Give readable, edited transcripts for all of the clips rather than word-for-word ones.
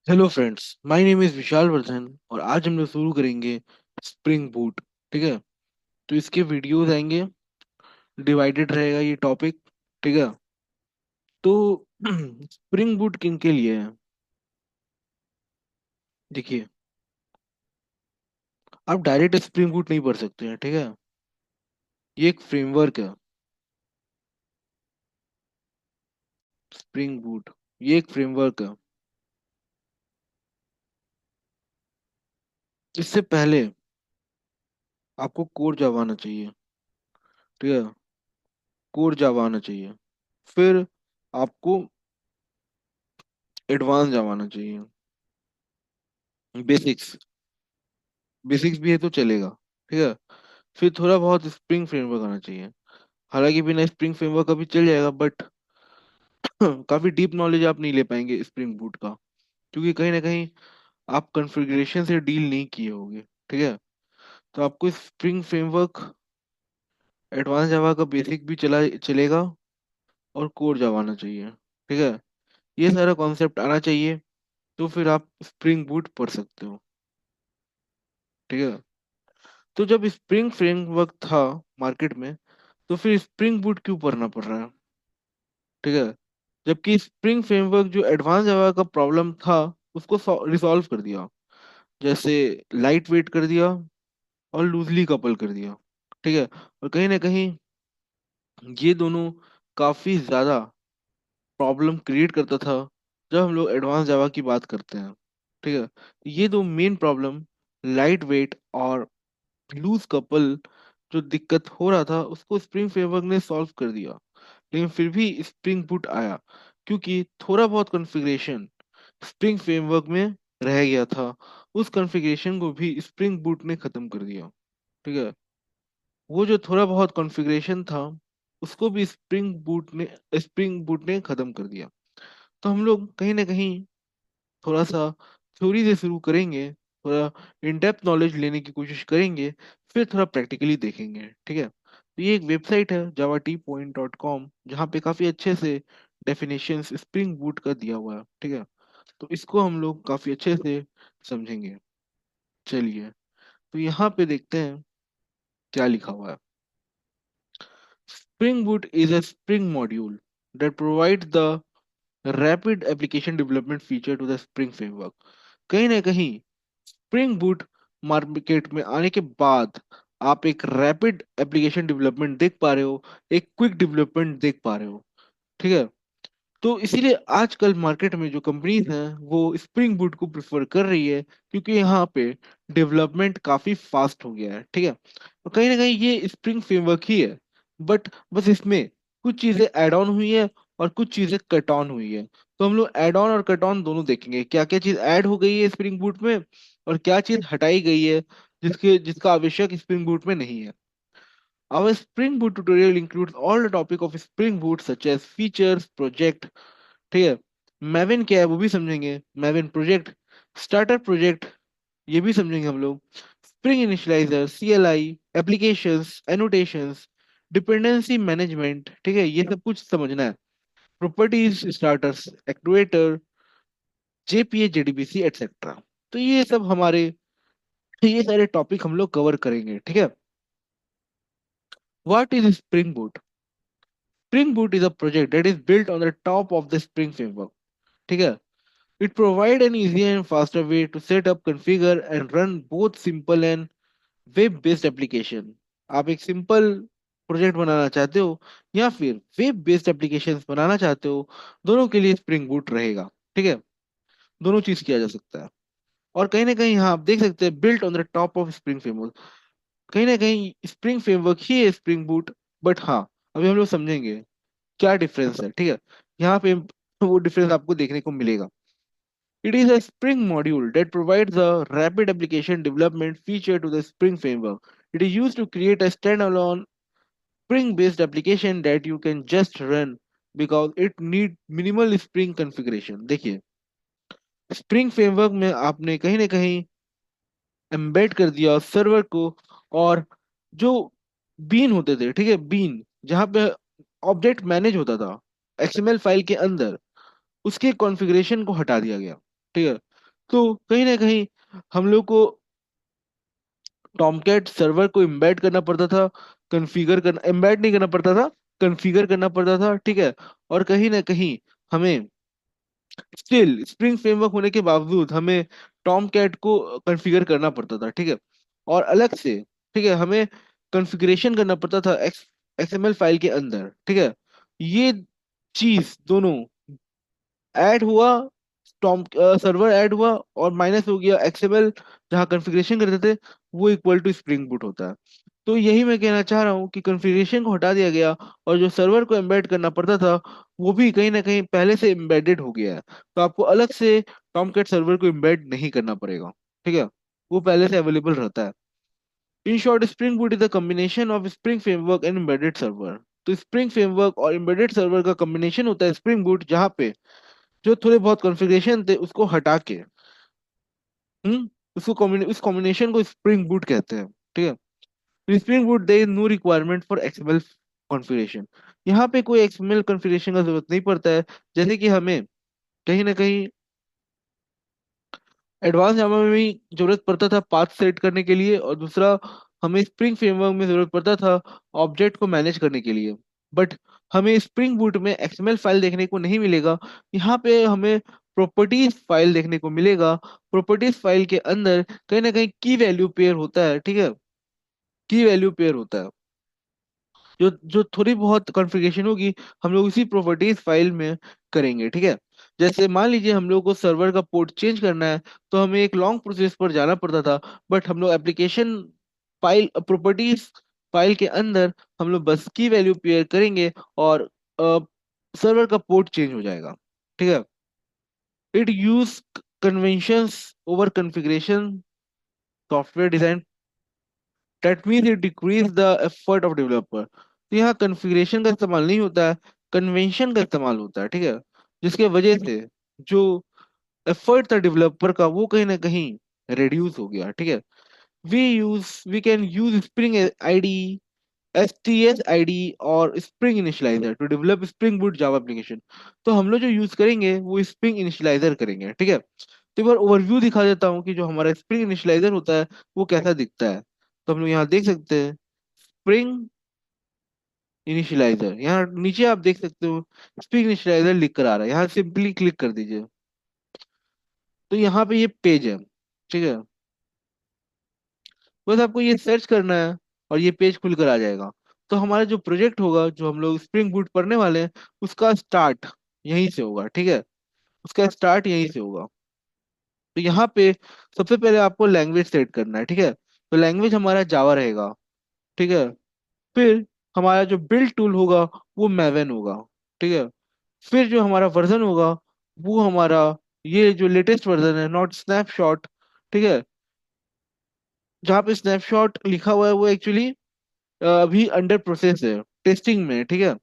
Hello friends, my name is Vishal Vardhan और आज हम लोग शुरू करेंगे स्प्रिंग बूट। ठीक है। तो इसके वीडियोस आएंगे, डिवाइडेड रहेगा ये टॉपिक। ठीक है। तो स्प्रिंग बूट किन के लिए है? देखिए, आप डायरेक्ट स्प्रिंग बूट नहीं पढ़ सकते हैं। ठीक है। ये एक फ्रेमवर्क है। स्प्रिंग बूट ये एक फ्रेमवर्क है। इससे पहले आपको कोर जावा आना चाहिए। ठीक है। कोर जावा आना चाहिए। फिर आपको एडवांस जावा आना चाहिए। बेसिक्स बेसिक्स भी है तो चलेगा। ठीक है। फिर थोड़ा बहुत स्प्रिंग फ्रेमवर्क आना चाहिए। हालांकि बिना स्प्रिंग फ्रेमवर्क का भी चल जाएगा, बट काफी डीप नॉलेज आप नहीं ले पाएंगे स्प्रिंग बूट का, क्योंकि कहीं ना कहीं आप कॉन्फ़िगरेशन से डील नहीं किए होंगे। ठीक है। तो आपको स्प्रिंग फ्रेमवर्क, एडवांस जावा का बेसिक भी चला चलेगा और कोर जावा आना चाहिए। ठीक है। ये सारा कॉन्सेप्ट आना चाहिए, तो फिर आप स्प्रिंग बूट पढ़ सकते हो। ठीक है। तो जब स्प्रिंग फ्रेमवर्क था मार्केट में, तो फिर स्प्रिंग बूट क्यों पढ़ना पड़ रहा है? ठीक है। जबकि स्प्रिंग फ्रेमवर्क जो एडवांस जावा का प्रॉब्लम था, उसको रिसॉल्व कर दिया। जैसे लाइट वेट कर दिया और लूजली कपल कर दिया। ठीक है। और कहीं ना कहीं ये दोनों काफी ज्यादा प्रॉब्लम क्रिएट करता था जब हम लोग एडवांस जावा की बात करते हैं। ठीक है। ये दो मेन प्रॉब्लम, लाइट वेट और लूज कपल, जो दिक्कत हो रहा था उसको स्प्रिंग फ्रेमवर्क ने सॉल्व कर दिया। लेकिन फिर भी स्प्रिंग बूट आया, क्योंकि थोड़ा बहुत कॉन्फ़िगरेशन स्प्रिंग फ्रेमवर्क में रह गया था। उस कॉन्फ़िगरेशन को भी स्प्रिंग बूट ने खत्म कर दिया। ठीक है। वो जो थोड़ा बहुत कॉन्फ़िगरेशन था, उसको भी स्प्रिंग बूट ने खत्म कर दिया। तो हम लोग कहीं ना कहीं थोड़ा सा थ्योरी से शुरू करेंगे, थोड़ा इन डेप्थ नॉलेज लेने की कोशिश करेंगे, फिर थोड़ा प्रैक्टिकली देखेंगे। ठीक है। तो ये एक वेबसाइट है javateapoint.com, जहाँ पे काफी अच्छे से डेफिनेशंस स्प्रिंग बूट का दिया हुआ है। ठीक है। तो इसको हम लोग काफी अच्छे से समझेंगे। चलिए, तो यहाँ पे देखते हैं क्या लिखा हुआ है। Spring Boot is a Spring module that provides the rapid application development feature to the Spring framework. कहीं ना कहीं स्प्रिंग बूट मार्केट में आने के बाद आप एक रैपिड एप्लीकेशन डेवलपमेंट देख पा रहे हो, एक क्विक डेवलपमेंट देख पा रहे हो। ठीक है। तो इसीलिए आजकल मार्केट में जो कंपनीज हैं वो स्प्रिंग बूट को प्रेफर कर रही है, क्योंकि यहाँ पे डेवलपमेंट काफी फास्ट हो गया है। ठीक है। तो कहीं ना कहीं ये स्प्रिंग फ्रेमवर्क ही है, बट बस इसमें कुछ चीजें ऐड ऑन हुई है और कुछ चीजें कट ऑन हुई है। तो हम लोग ऐड ऑन और कट ऑन दोनों देखेंगे, क्या क्या चीज ऐड हो गई है स्प्रिंग बूट में और क्या चीज हटाई गई है जिसका आवश्यक स्प्रिंग बूट में नहीं है। Our Spring Boot tutorial includes all the topic of Spring Boot such as features, project। ठीक है। मैविन क्या है वो भी समझेंगे, मैविन प्रोजेक्ट, स्टार्टर प्रोजेक्ट, ये भी समझेंगे हम लोग। Spring initializer, CLI, applications, annotations, dependency management. ठीक है, ये सब कुछ समझना है। Properties, starters, actuator, JPA, JDBC, etcetera. तो ये सारे टॉपिक हम लोग कवर करेंगे। ठीक है। What is spring boot? Spring boot is a project that is built on the top of the spring framework. ठीक है। It provides an easier and faster way to set up, configure, and run both simple and web-based application। आप एक simple project बनाना चाहते हो या फिर web based applications बनाना चाहते हो, दोनों के लिए स्प्रिंग बूट रहेगा। ठीक है। दोनों चीज किया जा सकता है। और कहीं ना कहीं यहाँ आप देख सकते हैं built on the top of spring framework. कहीं ना कहीं स्प्रिंग फ्रेमवर्क ही है स्प्रिंग बूट। बट हाँ, अभी हम लोग समझेंगे क्या डिफरेंस है। ठीक है। यहाँ पे वो डिफरेंस आपको देखने को मिलेगा। It is a Spring module that provides a rapid application development feature to the Spring framework. It is used to create a standalone Spring-based application that you can just run because it need minimal Spring configuration। देखिए, Spring framework में आपने कहीं ना कहीं embed कर दिया server को, और जो बीन होते थे, ठीक है, बीन जहाँ पे ऑब्जेक्ट मैनेज होता था XML फाइल के अंदर, उसके कॉन्फ़िगरेशन को हटा दिया गया। ठीक है। तो कहीं ना कहीं हम लोग को टॉमकैट सर्वर को एम्बेड करना पड़ता था, कॉन्फ़िगर करना, एम्बेड नहीं करना पड़ता था, कॉन्फ़िगर करना पड़ता था, ठीक है। और कहीं ना कहीं हमें स्टिल स्प्रिंग फ्रेमवर्क होने के बावजूद हमें टॉम कैट को कॉन्फ़िगर करना पड़ता था, ठीक है। और अलग से, ठीक है, हमें कॉन्फ़िगरेशन करना पड़ता था एक्सएमएल फाइल के अंदर, ठीक है। ये चीज दोनों ऐड हुआ, टॉम सर्वर ऐड हुआ, और माइनस हो गया एक्सएमएल जहाँ कॉन्फ़िगरेशन करते थे, वो इक्वल टू स्प्रिंग बूट होता है। तो यही मैं कहना चाह रहा हूँ कि कॉन्फ़िगरेशन को हटा दिया गया, और जो सर्वर को एम्बेड करना पड़ता था वो भी कहीं ना कहीं पहले से एम्बेडेड हो गया है। तो आपको अलग से टॉमकैट सर्वर को एम्बेड नहीं करना पड़ेगा, ठीक है, वो पहले से अवेलेबल रहता है। In short, spring boot is the combination of spring framework and embedded server. तो स्प्रिंग फ्रेमवर्क और एम्बेडेड सर्वर का कॉम्बिनेशन होता है स्प्रिंग बूट, जहाँ पे जो थोड़े बहुत कॉन्फ़िगरेशन थे उसको हटा के, उसको इस कॉम्बिनेशन को स्प्रिंग बूट कहते हैं, ठीक है। Spring boot there is no requirement for XML configuration. यहाँ पे कोई एक्सएमएल कॉन्फ़िगरेशन का जरूरत नहीं पड़ता है। जैसे कि हमें कहीं ना कहीं एडवांस जावा में भी जरूरत पड़ता था पाथ सेट करने के लिए, और दूसरा हमें स्प्रिंग फ्रेमवर्क में जरूरत पड़ता था ऑब्जेक्ट को मैनेज करने के लिए। बट हमें स्प्रिंग बूट में एक्सएमएल फाइल देखने को नहीं मिलेगा। यहाँ पे हमें प्रॉपर्टीज फाइल देखने को मिलेगा। प्रॉपर्टीज फाइल के अंदर कहीं ना कहीं की वैल्यू पेयर होता है, ठीक है, की वैल्यू पेयर होता है। जो जो थोड़ी बहुत कॉन्फ़िगरेशन होगी हम लोग इसी प्रॉपर्टीज फाइल में करेंगे, ठीक है। जैसे मान लीजिए हम लोग को सर्वर का पोर्ट चेंज करना है, तो हमें एक लॉन्ग प्रोसेस पर जाना पड़ता था। बट हम लोग एप्लीकेशन फाइल प्रॉपर्टीज फाइल के अंदर हम लोग बस की वैल्यू पेयर करेंगे, और सर्वर का पोर्ट चेंज हो जाएगा, ठीक है। It use conventions over configuration software design, that means it decrease the effort of developer. तो यहाँ कॉन्फ़िगरेशन का इस्तेमाल नहीं होता है, कन्वेंशन का इस्तेमाल होता है, ठीक है। जिसके वजह से जो एफर्ट था डेवलपर का वो कहीं ना कहीं रिड्यूस हो गया, ठीक है। We can use spring ID, STS ID और spring initializer to develop spring boot Java application. तो हम लोग जो यूज करेंगे वो स्प्रिंग इनिशियलाइजर करेंगे, ठीक है। तो एक बार ओवरव्यू दिखा देता हूँ कि जो हमारा स्प्रिंग इनिशियलाइजर होता है वो कैसा दिखता है। तो हम लोग यहाँ देख सकते हैं स्प्रिंग इनिशियलाइजर, यहाँ नीचे आप देख सकते हो स्प्रिंग इनिशियलाइजर लिख कर आ रहा है, यहाँ सिंपली क्लिक कर दीजिए। तो यहाँ पे ये पेज है, ठीक है। बस आपको ये सर्च करना है और ये पेज खुल कर आ जाएगा। तो हमारा जो प्रोजेक्ट होगा, जो हम लोग स्प्रिंग बूट पढ़ने वाले हैं, उसका स्टार्ट यहीं से होगा, ठीक है। उसका स्टार्ट यहीं से होगा। तो यहाँ पे सबसे पहले आपको लैंग्वेज सेट करना है, ठीक है। तो लैंग्वेज हमारा जावा रहेगा, ठीक है। फिर हमारा जो बिल्ड टूल होगा वो मैवन होगा, ठीक है। फिर जो हमारा वर्जन होगा वो हमारा ये जो लेटेस्ट वर्जन है, नॉट स्नैपशॉट, ठीक है। जहाँ पे स्नैपशॉट लिखा हुआ है वो एक्चुअली अभी अंडर प्रोसेस है, टेस्टिंग में है, ठीक है।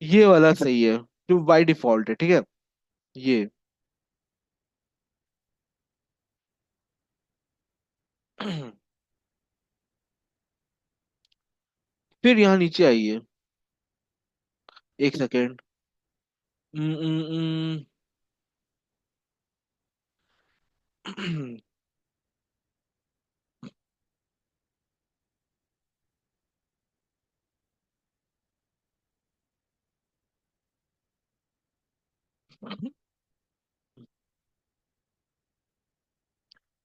ये वाला सही है जो बाय डिफॉल्ट है, ठीक है। ये फिर यहाँ नीचे आइए, एक सेकेंड।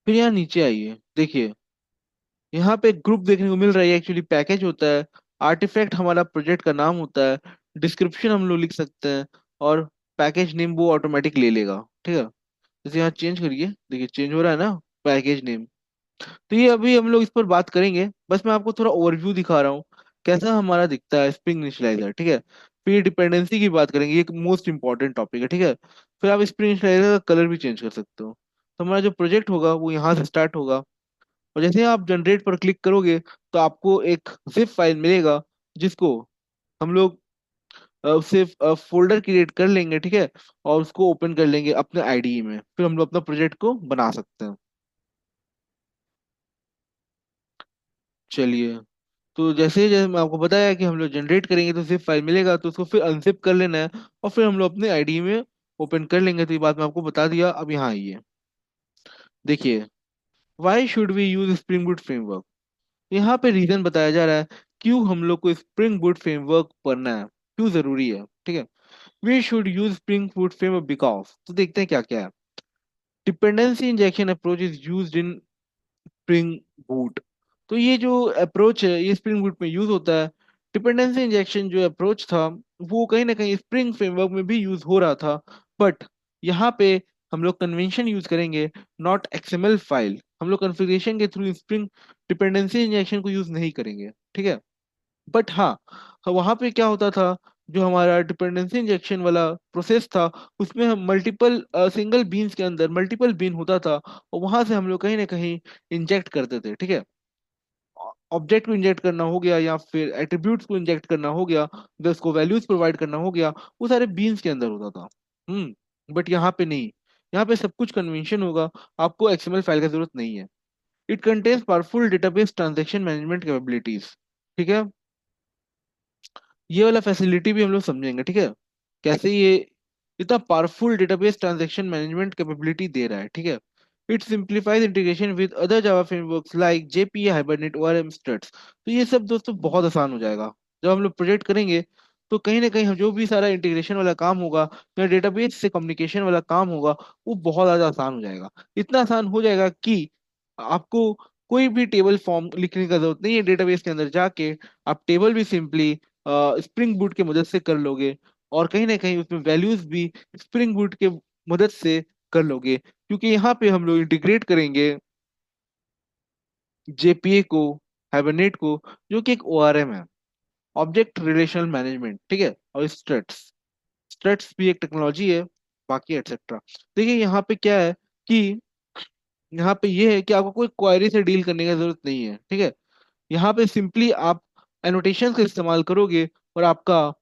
फिर यहाँ नीचे आइए, देखिए यहाँ पे ग्रुप देखने को मिल रहा है, एक्चुअली पैकेज होता है। आर्टिफैक्ट हमारा प्रोजेक्ट का नाम होता है। डिस्क्रिप्शन हम लोग लिख सकते हैं, और पैकेज नेम वो ऑटोमेटिक ले लेगा, ठीक है। जैसे यहाँ चेंज करिए, देखिए चेंज हो रहा है ना पैकेज नेम। तो ये अभी हम लोग इस पर बात करेंगे, बस मैं आपको थोड़ा ओवरव्यू दिखा रहा हूँ कैसा हमारा दिखता है स्प्रिंग इनिशियलाइजर, ठीक है। फिर डिपेंडेंसी की बात करेंगे, ये एक मोस्ट इंपॉर्टेंट टॉपिक है, ठीक है। फिर आप स्प्रिंग इनिशियलाइजर का कलर भी चेंज कर सकते हो। तो हमारा जो प्रोजेक्ट होगा वो यहाँ से स्टार्ट होगा, और जैसे ही आप जनरेट पर क्लिक करोगे तो आपको एक जिप फाइल मिलेगा, जिसको हम लोग उससे फोल्डर क्रिएट कर लेंगे, ठीक है। और उसको ओपन कर लेंगे अपने आईडी में, फिर हम लोग अपना प्रोजेक्ट को बना सकते हैं। चलिए, तो जैसे जैसे मैं आपको बताया कि हम लोग जनरेट करेंगे तो जिप फाइल मिलेगा, तो उसको फिर अनजिप कर लेना है, और फिर हम लोग अपने आईडी में ओपन कर लेंगे। तो ये बात मैं आपको बता दिया, अब यहाँ आइए। देखिए, why should we use spring boot framework. यहाँ पे रीजन बताया जा रहा है क्यों हम लोग को स्प्रिंग बूट फ्रेमवर्क पढ़ना है, क्यों जरूरी है, ठीक है। We should use spring boot framework because, तो देखते हैं क्या क्या है। Dependency injection approach is used in spring boot. तो ये जो अप्रोच है ये स्प्रिंग बूट में यूज होता है। डिपेंडेंसी इंजेक्शन जो अप्रोच था वो कहीं ना कहीं स्प्रिंग फ्रेमवर्क में भी यूज हो रहा था, बट यहाँ पे हम लोग कन्वेंशन यूज करेंगे, नॉट एक्सएमएल फाइल। हम लोग कॉन्फ़िगरेशन के थ्रू स्प्रिंग डिपेंडेंसी इंजेक्शन को यूज नहीं करेंगे, ठीक है। बट हाँ, वहां पे क्या होता था, जो हमारा डिपेंडेंसी इंजेक्शन वाला प्रोसेस था उसमें हम मल्टीपल सिंगल बीन्स के अंदर मल्टीपल बीन होता था, और वहां से हम लोग कहीं ना कहीं इंजेक्ट करते थे, ठीक है। ऑब्जेक्ट को इंजेक्ट करना हो गया या फिर एट्रीब्यूट्स को इंजेक्ट करना हो गया, या उसको वैल्यूज प्रोवाइड करना हो गया, वो सारे बीन्स के अंदर होता था। बट यहाँ पे नहीं, यहाँ पे सब कुछ कन्वेंशन होगा, आपको एक्सएमएल फाइल की जरूरत नहीं है। It contains powerful database transaction management capabilities, ठीक है। ये वाला फैसिलिटी भी हम लोग समझेंगे, ठीक है, कैसे ये इतना powerful database transaction management capability दे रहा है, ठीक है। It simplifies integration with other Java frameworks like JPE, Hibernate, ORM, Struts. तो ये सब दोस्तों बहुत आसान हो जाएगा जब हम लोग प्रोजेक्ट करेंगे। तो कहीं ना कहीं हम जो भी सारा इंटीग्रेशन वाला काम होगा या डेटाबेस से कम्युनिकेशन वाला काम होगा, वो बहुत ज्यादा आसान हो जाएगा। इतना आसान हो जाएगा कि आपको कोई भी टेबल फॉर्म लिखने का जरूरत नहीं है डेटाबेस के अंदर जाके, आप टेबल भी सिंपली स्प्रिंग बूट की मदद से कर लोगे, और कहीं ना कहीं उसमें वैल्यूज भी स्प्रिंग बूट के मदद से कर लोगे, क्योंकि यहाँ पे हम लोग इंटीग्रेट करेंगे जेपीए को, हाइबरनेट को, जो कि एक ओआरएम है, ऑब्जेक्ट रिलेशनल मैनेजमेंट, ठीक है, और स्ट्रट्स। स्ट्रट्स भी एक टेक्नोलॉजी है, बाकी एटसेट्रा। देखिए यहाँ पे क्या है कि यहाँ पे ये है कि आपको कोई क्वेरी से डील करने की जरूरत नहीं है, ठीक है। यहाँ पे सिंपली आप एनोटेशन का इस्तेमाल करोगे और आपका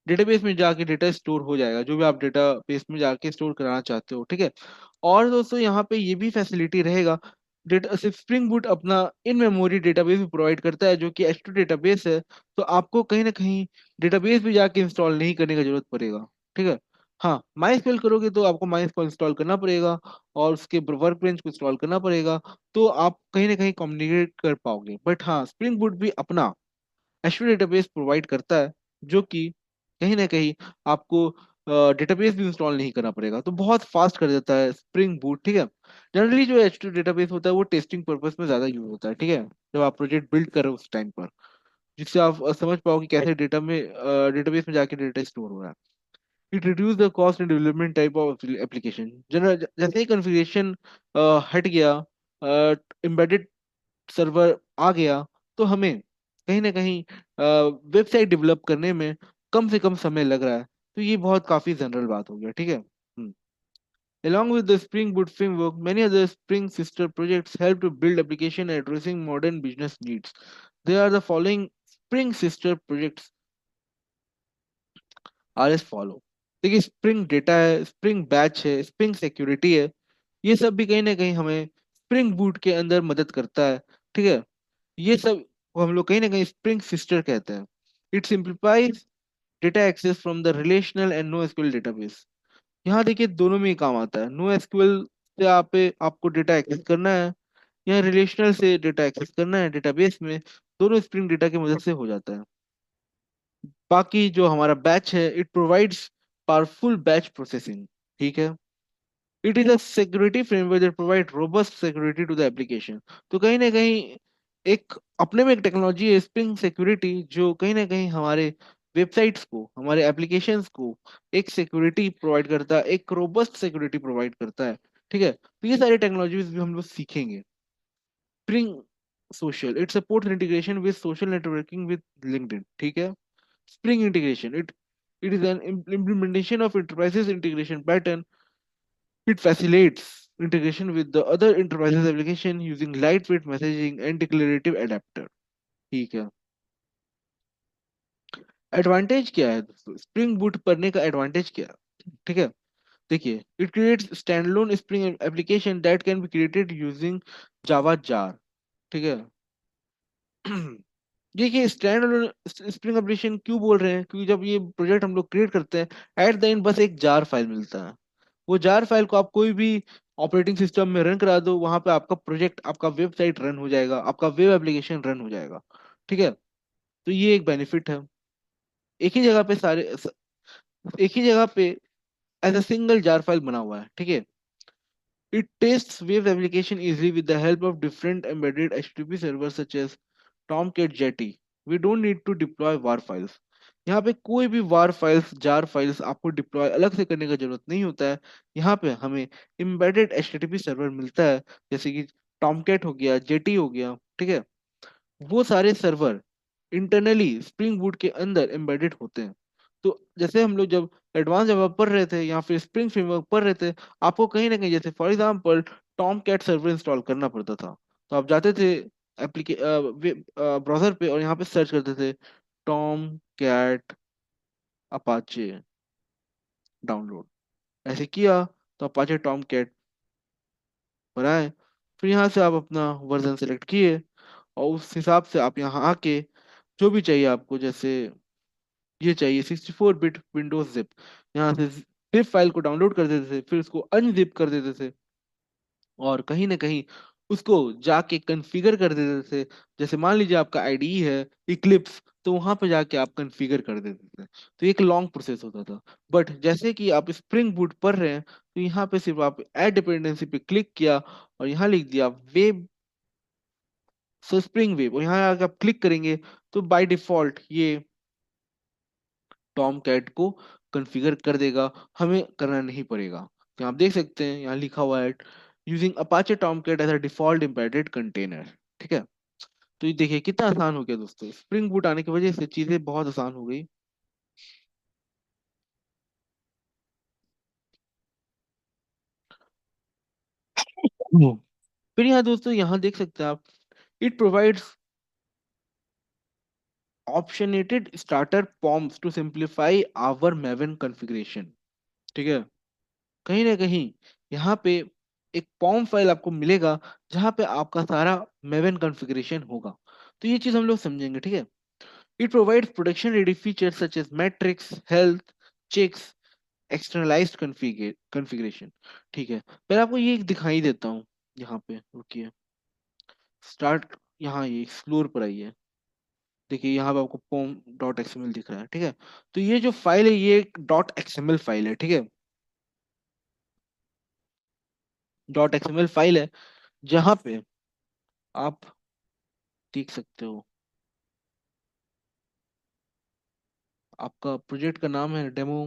डेटाबेस में जाके डेटा स्टोर हो जाएगा, जो भी आप डेटाबेस में जाके स्टोर कराना चाहते हो, ठीक है। और दोस्तों यहाँ पे ये भी फैसिलिटी रहेगा, डेटा स्प्रिंग बूट अपना इन मेमोरी डेटाबेस भी प्रोवाइड करता है, जो कि एच टू डेटाबेस है। तो आपको कहीं ना कहीं डेटाबेस भी जाके इंस्टॉल नहीं करने की जरूरत पड़ेगा, ठीक है। हाँ, माई स्क्वेल करोगे तो आपको माई स्क्वेल इंस्टॉल करना पड़ेगा, और उसके वर्क बेंच को इंस्टॉल करना पड़ेगा, तो आप कहीं ना कहीं कम्युनिकेट कर पाओगे। बट हाँ, स्प्रिंग बूट भी अपना एचटीटीपी डेटाबेस प्रोवाइड करता है, जो कि कहीं ना कहीं आपको डेटाबेस भी इंस्टॉल नहीं करना पड़ेगा, तो बहुत फास्ट कर देता है स्प्रिंग बूट, ठीक है। जनरली जो एचटीटीपी डेटाबेस होता है वो टेस्टिंग पर्पस में ज्यादा यूज होता है, ठीक है, जब आप प्रोजेक्ट बिल्ड कर रहे हो उस टाइम पर, जिससे आप समझ पाओ कि कैसे डेटा में डेटाबेस में जाके डेटा स्टोर हो रहा है। It reduce the cost in development type of application. General जैसे ही कॉन्फ़िगरेशन हट गया, एम्बेडेड सर्वर आ गया, तो हमें कहीं ना कहीं वेबसाइट डेवलप करने में कम से कम समय लग रहा है। तो ये बहुत काफी जनरल बात हो गया, ठीक है। Along with the Spring Boot framework, many other Spring sister projects help to build application addressing modern business needs. There are the following Spring sister projects R S follow. देखिए, स्प्रिंग डेटा है, spring batch है, spring security है, ये सब भी कहीं ना कहीं हमें स्प्रिंग बूट के अंदर मदद करता है, ठीक है। ये सब को हम लोग कहीं ना कहीं स्प्रिंग सिस्टर कहते हैं। It simplifies data access from the relational and no SQL database. यहाँ देखिए दोनों में ही काम आता है। नो एसक्यूएल से आपको डेटा एक्सेस करना है, या रिलेशनल से डेटा एक्सेस करना है डेटाबेस में, दोनों स्प्रिंग डेटा की मदद से हो जाता है। बाकी जो हमारा बैच है, it provides powerful batch processing, ठीक है। It is a security framework that provide robust security to the application. तो कहीं ना कहीं एक अपने में एक टेक्नोलॉजी है स्प्रिंग सिक्योरिटी, जो कहीं ना कहीं हमारे वेबसाइट्स को, हमारे एप्लीकेशंस को एक सिक्योरिटी प्रोवाइड करता है, एक रोबस्ट सिक्योरिटी प्रोवाइड करता है, ठीक है। तो ये सारी टेक्नोलॉजीज भी हम लोग सीखेंगे। Spring social, it supports integration with social networking with LinkedIn, ठीक है। Spring integration. It is an implementation of enterprises integration pattern. It facilitates integration with the other enterprises application using lightweight messaging and declarative adapter. ठीक है। Advantage क्या है दोस्तों, spring boot पढ़ने का advantage क्या है, ठीक है। देखिए, it creates standalone spring application that can be created using Java jar, ठीक है। देखिए, स्टैंड अलोन स्प्रिंग एप्लीकेशन क्यों बोल रहे हैं, क्योंकि जब ये प्रोजेक्ट हम लोग क्रिएट करते हैं, एट द एंड बस एक जार फाइल मिलता है। वो जार फाइल को आप कोई भी ऑपरेटिंग सिस्टम में रन करा दो, वहां पे आपका प्रोजेक्ट, आपका वेबसाइट रन हो जाएगा, आपका वेब एप्लीकेशन रन हो जाएगा। ठीक है। तो ये एक बेनिफिट है। एक ही जगह पे एक ही जगह पे as a single jar file बना हुआ है। ठीक है। It tests web application easily with the help of different embedded HTTP servers such as Tomcat Jetty. We don't need to deploy war files. यहाँ पे कोई भी war files, jar files आपको डिप्लॉय अलग से करने का जरूरत नहीं होता है। यहाँ पे हमें embedded HTTP सर्वर मिलता है, जैसे कि Tomcat हो गया, Jetty हो गया। ठीक है। वो सारे सर्वर इंटरनली स्प्रिंग बूट के अंदर एम्बेडेड होते हैं। तो जैसे हम लोग जब एडवांस जावा पढ़ रहे थे या फिर स्प्रिंग फ्रेमवर्क पढ़ रहे थे, आपको कहीं ना कहीं, जैसे for example Tomcat server install करना पड़ता था, तो आप जाते थे एप्लीके ब्राउजर पे और यहाँ पे सर्च करते थे टॉम कैट अपाचे डाउनलोड। ऐसे किया तो अपाचे टॉम कैट बनाए। फिर यहाँ से आप अपना वर्जन सेलेक्ट किए और उस हिसाब से आप यहाँ आके जो भी चाहिए आपको, जैसे ये चाहिए 64 बिट विंडोज जिप, यहाँ से जिप फाइल को डाउनलोड कर देते थे, फिर उसको अनजिप कर देते थे और कहीं ना कहीं उसको जाके कॉन्फ़िगर कर देते थे। जैसे मान लीजिए आपका आईडीई है इक्लिप्स, तो वहां पे जाके आप कॉन्फ़िगर कर देते थे। तो ये एक लॉन्ग प्रोसेस होता था। बट जैसे कि आप स्प्रिंग बूट पढ़ रहे हैं, तो यहाँ पे सिर्फ आप ऐड डिपेंडेंसी पे क्लिक किया और यहाँ लिख दिया वेब, सो स्प्रिंग वेब, और यहाँ आके आप क्लिक करेंगे तो बाय डिफॉल्ट ये टॉम कैट को कॉन्फ़िगर कर देगा, हमें करना नहीं पड़ेगा। तो आप देख सकते हैं यहाँ लिखा हुआ है using Apache Tomcat as a default embedded container. ठीक है। तो ये देखिए कितना आसान हो गया दोस्तों, स्प्रिंग बूट आने की वजह से चीजें बहुत आसान हो गई। हम्म। फिर यहाँ दोस्तों, यहाँ देख सकते हैं आप, it provides opinionated starter POMs to simplify our Maven configuration. ठीक है। कहीं ना कहीं यहाँ पे एक पॉम फाइल आपको मिलेगा जहाँ पे आपका सारा मेवन कॉन्फ़िगरेशन होगा। तो ये चीज हम लोग समझेंगे। ठीक है। It provides production ready features such as metrics, health checks, externalized configuration. ठीक है। पहले आपको ये दिखाई देता हूँ। यहाँ पे रुकिए, स्टार्ट, यहाँ ये एक्सप्लोर पर आइए। देखिए यहाँ पे आपको पॉम डॉट एक्सएमएल दिख रहा है। ठीक है। तो ये जो फाइल है ये एक डॉट एक्सएमएल फाइल है। ठीक है। डॉट एक्सएमएल फाइल है जहाँ पे आप देख सकते हो आपका प्रोजेक्ट का नाम है डेमो,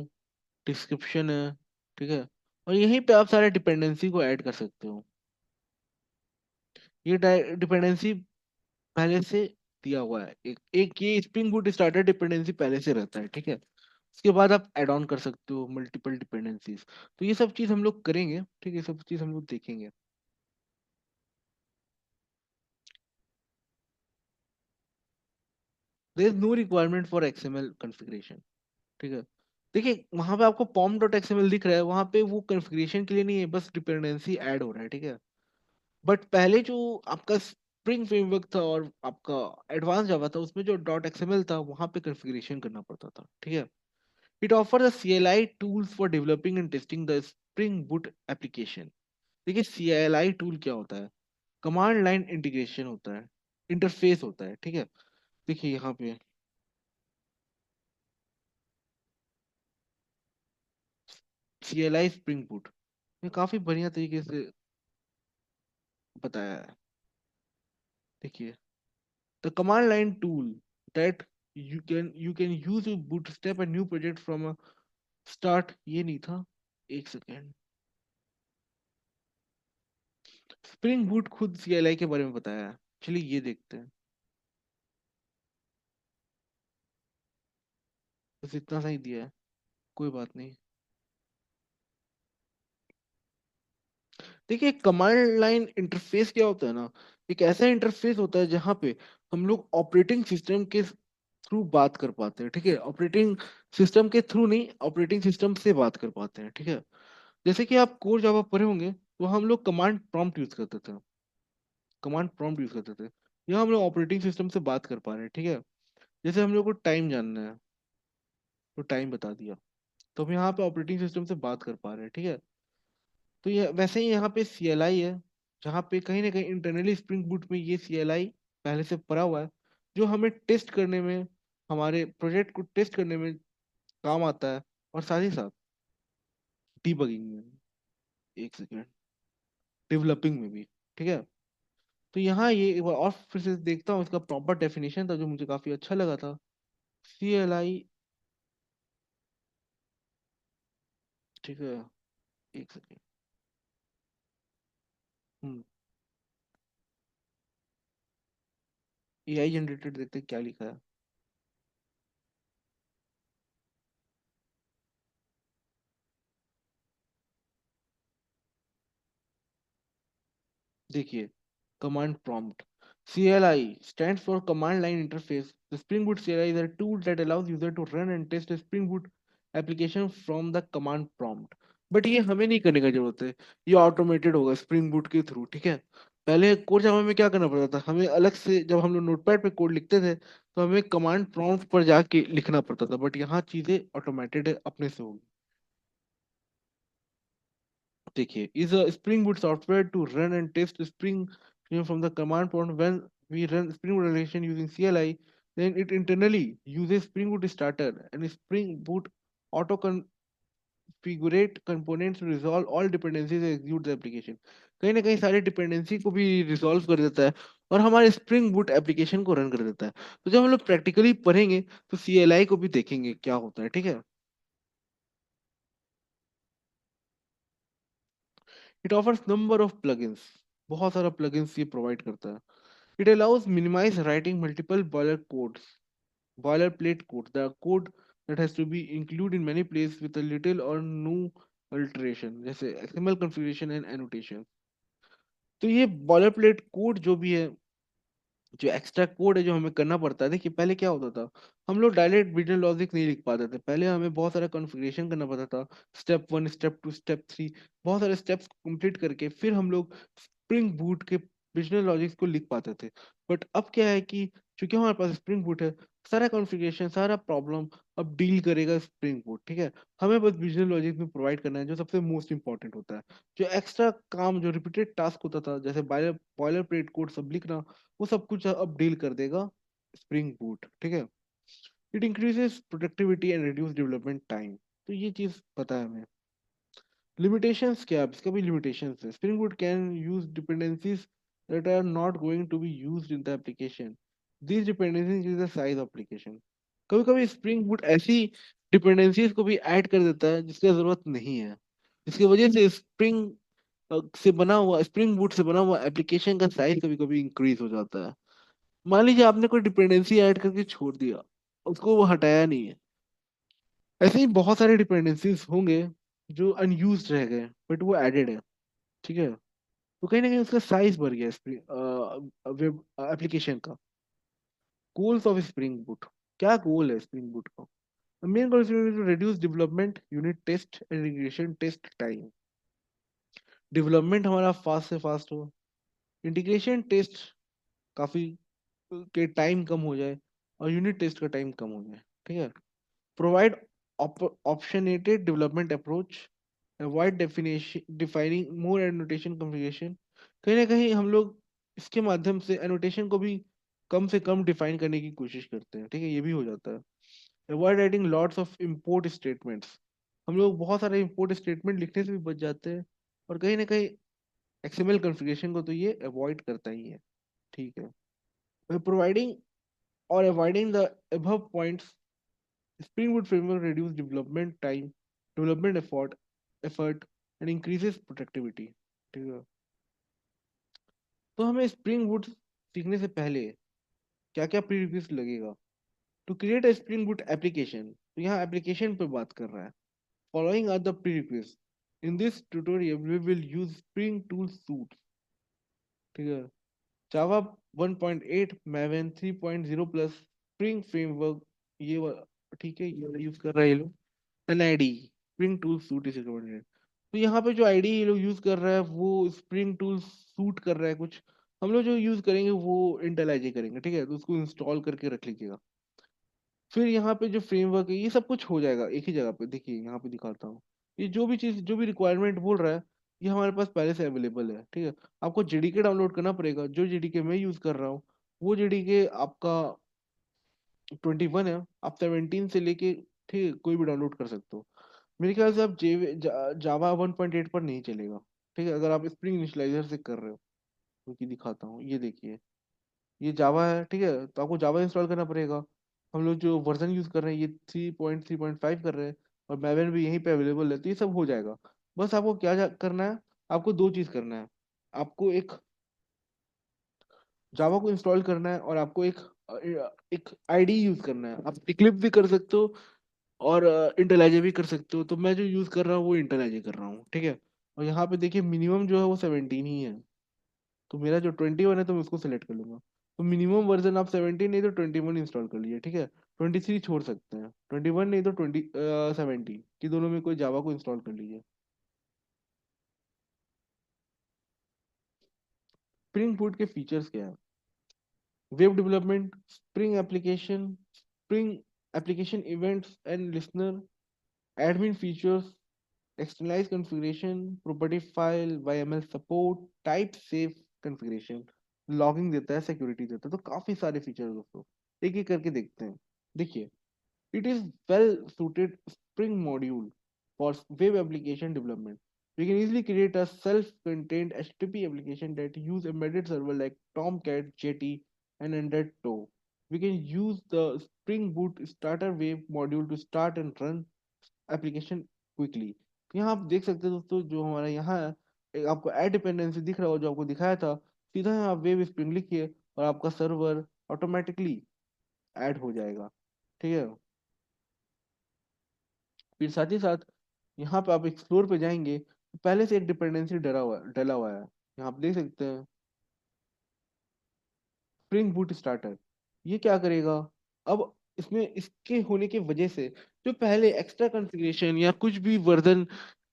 डिस्क्रिप्शन है। ठीक है। और यहीं पे आप सारे डिपेंडेंसी को ऐड कर सकते हो। ये डिपेंडेंसी पहले से दिया हुआ है, एक एक ये स्प्रिंग बूट स्टार्टर डिपेंडेंसी पहले से रहता है। ठीक है। उसके बाद आप ऐड ऑन कर सकते हो मल्टीपल डिपेंडेंसीज। तो ये सब चीज हम लोग करेंगे। ठीक है। सब चीज हम लोग देखेंगे। There is no requirement for XML configuration. ठीक है। देखिए वहां पे आपको पॉम डॉट एक्सएमएल दिख रहा है, वहां पे वो कॉन्फ़िगरेशन के लिए नहीं है, बस डिपेंडेंसी ऐड हो रहा है। ठीक है। बट पहले जो आपका स्प्रिंग फ्रेमवर्क था और आपका एडवांस जावा था, उसमें जो डॉट एक्सएमएल था वहां पे कॉन्फ़िगरेशन करना पड़ता था। ठीक है। It offer the CLI tools for developing and testing the spring boot application. देखिए CLI टूल क्या होता है? कमांड लाइन इंटीग्रेशन होता है, इंटरफेस होता है। ठीक है। देखिए यहाँ पे CLI स्प्रिंग बूट ये काफी बढ़िया तरीके से बताया है। देखिए the command line tool that you can use to bootstrap a new project from a start, ये नहीं था, एक सेकेंड। स्प्रिंग बूट खुद CLI के बारे में बताया है। चलिए ये देखते हैं। बस इतना सा ही दिया है, कोई बात नहीं। देखिए कमांड लाइन इंटरफेस क्या होता है ना, एक ऐसा इंटरफेस होता है जहाँ पे हम लोग ऑपरेटिंग सिस्टम के थ्रू बात कर पाते हैं। ठीक है। ऑपरेटिंग सिस्टम के थ्रू नहीं, ऑपरेटिंग सिस्टम से बात कर पाते हैं। ठीक है। जैसे कि आप कोर जावा पढ़े होंगे, तो हम लोग कमांड प्रॉम्प्ट यूज करते थे। कमांड प्रॉम्प्ट यूज करते थे। यहाँ हम लोग ऑपरेटिंग सिस्टम से बात कर पा रहे हैं। ठीक है। जैसे हम लोग को टाइम जानना है, तो टाइम बता दिया, तो हम यहाँ पे ऑपरेटिंग सिस्टम से बात कर पा रहे हैं। ठीक है। तो ये वैसे ही यहाँ पे CLI है, जहाँ पे कहीं ना कहीं इंटरनली स्प्रिंग बूट में ये CLI पहले से पड़ा हुआ है, जो हमें टेस्ट करने में, हमारे प्रोजेक्ट को टेस्ट करने में काम आता है, और साथ ही साथ डीबगिंग में, एक सेकेंड, डेवलपिंग में भी। ठीक है। तो यहाँ ये एक बार और फिर से देखता हूँ, इसका प्रॉपर डेफिनेशन था जो मुझे काफी अच्छा लगा था। CLI, ठीक है, एक सेकेंड। हम्म AI जनरेटेड, देखते हैं क्या लिखा है। देखिए, command prompt, CLI stands for command line interface. The Spring Boot CLI is a tool that allows user to run and test a Spring Boot application from the command prompt. But ये हमें नहीं करने का जरूरत है, ये automated होगा spring boot के थ्रू। ठीक है। पहले कोड जावा में क्या करना पड़ता था, हमें अलग से, जब हम लोग नोटपैड पे कोड लिखते थे तो हमें कमांड प्रॉम्प्ट पर जाके लिखना पड़ता था, बट यहाँ चीजें ऑटोमेटेड है, अपने से होगी। देखिए, is a Spring Boot software to run and test Spring, from the command prompt. When we run Spring Boot relation using CLI, then it internally uses Spring Boot starter and Spring Boot auto configurate components to resolve all dependencies and execute the application. कहीं ना कहीं सारी dependency को भी resolve कर देता है और हमारे स्प्रिंग बूट एप्लीकेशन को रन कर देता है। तो जब हम लोग प्रैक्टिकली पढ़ेंगे तो CLI को भी देखेंगे क्या होता है। ठीक है। It offers number of plugins, बहुत सारा प्लगइन्स ये प्रोवाइड करता है। It allows minimize writing multiple boilerplate code, the code that has to be included in many places with a little or no alteration, जैसे XML configuration and annotation। तो ये boilerplate code जो भी है, जो एक्स्ट्रा कोड है जो हमें करना पड़ता है, देखिए पहले क्या होता था, हम लोग डायरेक्ट बिजनेस लॉजिक नहीं लिख पाते थे, पहले हमें बहुत सारा कॉन्फ़िगरेशन करना पड़ता था। स्टेप 1, स्टेप 2, स्टेप 3, बहुत सारे स्टेप्स कंप्लीट करके फिर हम लोग स्प्रिंग बूट के बिजनेस लॉजिक्स को लिख पाते थे। बट अब क्या है कि चूंकि हमारे पास स्प्रिंग बूट है, सारा कॉन्फ़िगरेशन, सारा प्रॉब्लम अब डील करेगा स्प्रिंग बूट। ठीक है। हमें बस बिजनेस लॉजिक में प्रोवाइड करना है, जो सबसे मोस्ट इंपॉर्टेंट होता है। जो एक्स्ट्रा काम, जो रिपीटेड टास्क होता था, जैसे बॉयलर प्लेट कोड सब लिखना, वो सब कुछ अब डील कर देगा स्प्रिंग बूट। ठीक है। It increases productivity and reduce development time. तो ये चीज पता है हमें। लिमिटेशंस क्या है, इसका भी लिमिटेशंस है। Spring boot can use dependencies that are not going to be used in the application. These dependencies is the size of application. कभी कभी स्प्रिंग बूट ऐसी डिपेंडेंसीज को भी ऐड कर देता है जिसकी जरूरत नहीं है, जिसकी वजह से से बना हुआ स्प्रिंग बूट से बना हुआ एप्लीकेशन का साइज कभी कभी इंक्रीज हो जाता है। मान लीजिए आपने कोई डिपेंडेंसी ऐड करके छोड़ दिया, उसको वो हटाया नहीं है, ऐसे ही बहुत सारे डिपेंडेंसीज होंगे जो अनयूज्ड रह गए बट वो एडेड है। ठीक है। तो कहीं ना कहीं उसका साइज बढ़ गया वेब एप्लीकेशन का। गोल्स ऑफ स्प्रिंग बूट, क्या गोल है स्प्रिंग बूट का? Main goal is to reduce development, unit test and integration test time. Development हमारा फास्ट से फास्ट हो, इंटीग्रेशन टेस्ट काफी के टाइम कम हो जाए, और यूनिट टेस्ट का टाइम कम हो जाए। ठीक है। Provide opinionated development approach, avoid definition defining more annotation configuration. कहीं ना कहीं हम लोग इसके माध्यम से एनोटेशन को भी कम से कम डिफाइन करने की कोशिश करते हैं। ठीक है, ये भी हो जाता है। Avoid writing lots of import statements, हम लोग बहुत सारे इंपोर्ट स्टेटमेंट लिखने से भी बच जाते हैं, और कहीं ना कहीं XML कॉन्फ़िगरेशन को तो ये अवॉइड करता ही है। ठीक है। प्रोवाइडिंग और avoiding the above points, Spring Boot framework reduces development effort, and increases productivity. ठीक है। तो हमें स्प्रिंग बूट सीखने से पहले क्या क्या प्रीरिक्विजिट लगेगा to create a spring boot application? तो यहाँ एप्लीकेशन पे बात कर रहा है। Following are the prerequisite. In this tutorial we will use spring tool suite. ठीक है। Java 1.8, Maven 3.0 plus, spring framework, ठीक है, ये यूज कर रहा है ये लोग। An ID, spring tool suite is recommended. तो यहाँ पे जो आईडी ये लोग यूज कर रहा है वो स्प्रिंग टूल सूट कर रहा है कुछ। हम लोग जो यूज करेंगे वो इंटेलिज करेंगे। ठीक है। तो उसको इंस्टॉल करके रख लीजिएगा। फिर यहाँ पे जो फ्रेमवर्क है ये सब कुछ हो जाएगा एक ही जगह पे। देखिए यहाँ पे दिखाता हूँ, ये जो भी चीज, जो भी रिक्वायरमेंट बोल रहा है, ये हमारे पास पहले से अवेलेबल है, ठीक है। आपको जेडीके डाउनलोड करना पड़ेगा, जो जेडीके मैं यूज कर रहा हूँ वो जेडीके आपका 21 है। आप 17 से लेके, ठीक है, कोई भी डाउनलोड कर सकते हो। मेरे ख्याल से आप जावा 1.8 पर नहीं चलेगा, ठीक है, अगर आप स्प्रिंग इनिशियलाइजर से कर रहे हो। क्योंकि दिखाता हूँ, ये देखिए, ये जावा है, ठीक है, तो आपको जावा इंस्टॉल करना पड़ेगा। हम लोग जो वर्जन यूज कर रहे हैं ये 3.3.5 कर रहे हैं, और मैवन भी यहीं पे अवेलेबल है, तो ये सब हो जाएगा। बस आपको क्या करना है, आपको दो चीज करना है। आपको एक जावा को इंस्टॉल करना है, और आपको एक आईडी यूज करना है। आप इक्लिप्स भी कर सकते हो, और इंटेलिजे भी कर सकते हो। तो मैं जो यूज कर रहा हूँ वो इंटेलिजे कर रहा हूँ, ठीक है। और यहाँ पे देखिए मिनिमम जो है वो 17 ही है। तो मेरा जो 21 है तो मैं उसको सेलेक्ट कर लूंगा। तो मिनिमम वर्जन आप 17 नहीं तो 21 इंस्टॉल कर लीजिए, ठीक है। 23 छोड़ सकते हैं, 21 नहीं तो 17 की दोनों में कोई जावा को इंस्टॉल कर लीजिए। स्प्रिंग बूट के फीचर्स क्या है? Web development, spring application, spring application events and listener, admin features, externalize configuration, property file, YML support, type safe configuration, logging देता है, सिक्योरिटी देता है। तो काफी सारे फीचर है दोस्तों, एक एक करके देखते हैं। देखिए, it is well suited Spring module for web application development. We can easily create a self-contained HTTP application that use embedded server like Tomcat, Jetty, and Android Toe. We can use the Spring Boot Starter Web module to start and run application quickly. यहाँ आप देख सकते हैं दोस्तों, जो हमारा यहाँ है, एक आपको ऐड डिपेंडेंसी दिख रहा हो जो आपको दिखाया था, सीधा यहाँ आप वेब स्प्रिंग लिखिए और आपका सर्वर ऑटोमेटिकली ऐड हो जाएगा, ठीक है। फिर साथ ही साथ यहाँ पे आप एक्सप्लोर पे जाएंगे तो पहले से एक डिपेंडेंसी डला हुआ है। यहाँ आप देख सकते हैं, स्प्रिंग बूट स्टार्टर। ये क्या करेगा? अब इसमें इसके होने की वजह से जो पहले एक्स्ट्रा कॉन्फ़िगरेशन या कुछ भी वर्जन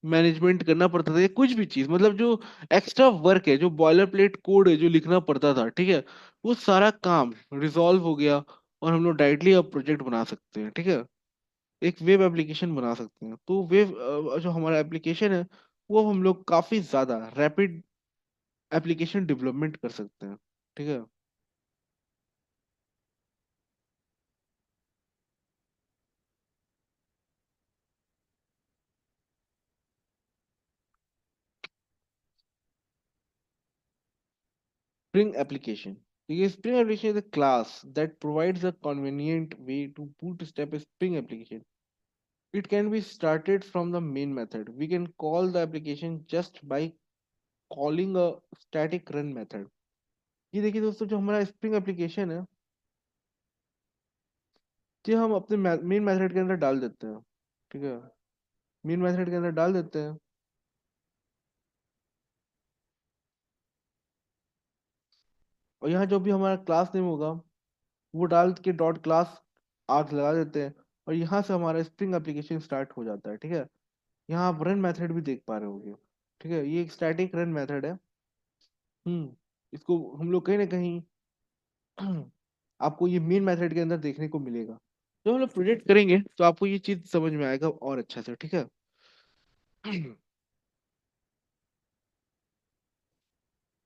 मैनेजमेंट करना पड़ता था, या कुछ भी चीज, मतलब जो एक्स्ट्रा वर्क है, जो बॉयलर प्लेट कोड है जो लिखना पड़ता था, ठीक है, वो सारा काम रिजॉल्व हो गया। और हम लोग डायरेक्टली अब प्रोजेक्ट बना सकते हैं, ठीक है, एक वेब एप्लीकेशन बना सकते हैं। तो वेब जो हमारा एप्लीकेशन है वो हम लोग काफी ज्यादा रैपिड एप्लीकेशन डेवलपमेंट कर सकते हैं, ठीक है। Spring application. The Spring application is a class that provides a convenient way to bootstrap a Spring application. It can be started from the main method. We can call the application just by calling a static run method. ये देखिए दोस्तों, जो हमारा spring application है, ये हम अपने main method के अंदर डाल देते हैं, ठीक है। मेन मेथड के अंदर डाल देते हैं, और यहाँ जो भी हमारा क्लास नेम होगा वो डाल के डॉट क्लास आर्ग लगा देते हैं, और यहाँ से हमारा स्प्रिंग एप्लीकेशन स्टार्ट हो जाता है, ठीक है। यहाँ आप रन मेथड भी देख पा रहे होगे, ठीक है, ये एक स्टैटिक रन मेथड है। इसको हम लोग कहीं ना कहीं आपको ये मेन मेथड के अंदर देखने को मिलेगा। जब हम लोग प्रोजेक्ट करेंगे तो आपको ये चीज समझ में आएगा और अच्छा से, ठीक है।